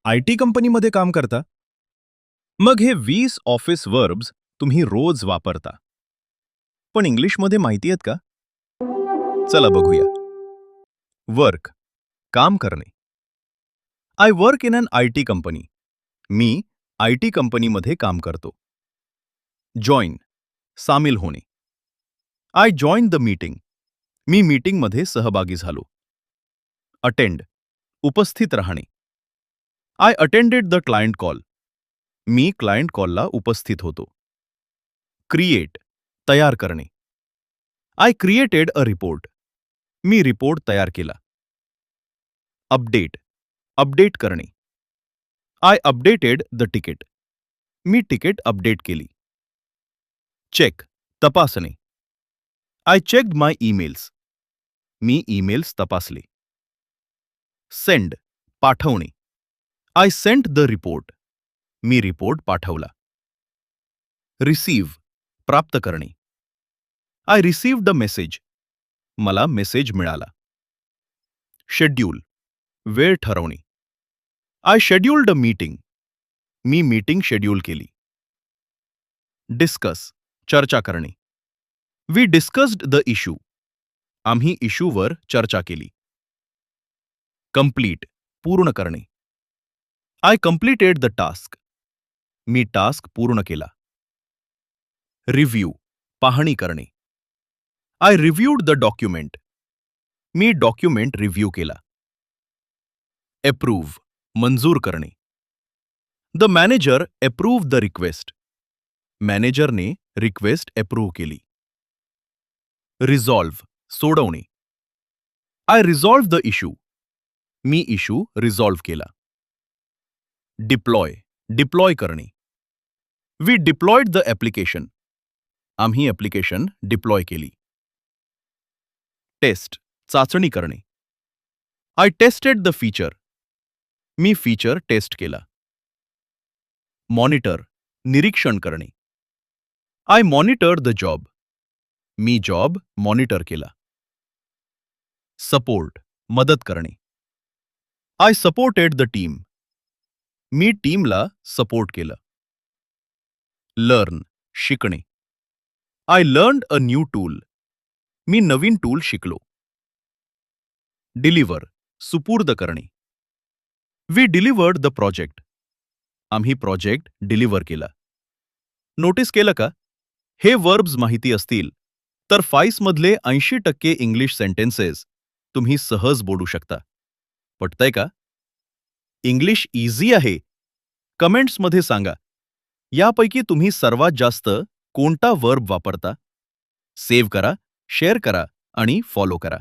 IT कंपनीमध्ये काम करता? मग हे 20 ऑफिस वर्ब्स तुम्ही रोज वापरता. पण इंग्लिशमध्ये माहिती आहेत का? चला बघूया. वर्क, काम करणे. I work in an IT company. मी IT कंपनीमध्ये काम करतो. जॉइन, सामील होणे. I join the meeting. मी मीटिंगमध्ये सहभागी झालो. अटेंड, उपस्थित राहणे. I attended the client call. मी क्लायंट कॉलला उपस्थित होतो. क्रिएट, तयार करणे. I created a report. मी रिपोर्ट तयार केला. अपडेट, अपडेट करणे. I updated the ticket. मी तिकीट अपडेट केली. चेक, तपासणे. I checked my emails. मी ईमेल्स तपासले. सेंड, पाठवणे. I sent the report. मी रिपोर्ट पाठवला. रिसीव्ह, प्राप्त करणे. I received a message. मला मेसेज मिळाला. शेड्यूल, वेळ ठरवणे. I scheduled a meeting. मी मीटिंग शेड्यूल केली. डिस्कस, चर्चा करणे. We discussed the issue. आम्ही इश्यूवर चर्चा केली. कंप्लीट, पूर्ण करणे. I completed the task. मी टास्क पूर्ण केला. रिव्ह्यू, पाहणी करणे. I reviewed the document. मी डॉक्युमेंट रिव्ह्यू केला. अप्रूव्ह, मंजूर करणे. The manager approve the request. मॅनेजरने रिक्वेस्ट अप्रूव्ह केली. रिझॉल्व्ह, सोडवणे. I resolve the issue. मी इश्यू रिझॉल्व्ह केला. डिप्लॉय, डिप्लॉय करणे. We deployed the application. आम्ही ॲप्लिकेशन डिप्लॉय केली. टेस्ट, चाचणी करणे. I tested the feature. मी फीचर टेस्ट केला. मॉनिटर, निरीक्षण करणे. I monitored the job. मी जॉब मॉनिटर केला. सपोर्ट, मदत करणे. I supported the team. मी टीमला सपोर्ट केलं. लर्न, शिकणे. I learned a new tool. मी नवीन टूल शिकलो. डिलिव्हर, सुपूर्द करणे. We delivered the project. आम्ही प्रोजेक्ट डिलिव्हर केला. नोटीस केलं का? हे वर्ब्स माहिती असतील तर फाईसमधले 80% इंग्लिश सेंटेन्सेस तुम्ही सहज बोलू शकता. पटतंय का? इंग्लिश इझी आहे. कमेंट्समध्ये सांगा. यापैकी तुम्ही सर्वात जास्त कोणता वर्ब वापरता? सेव्ह करा, शेअर करा आणि फॉलो करा.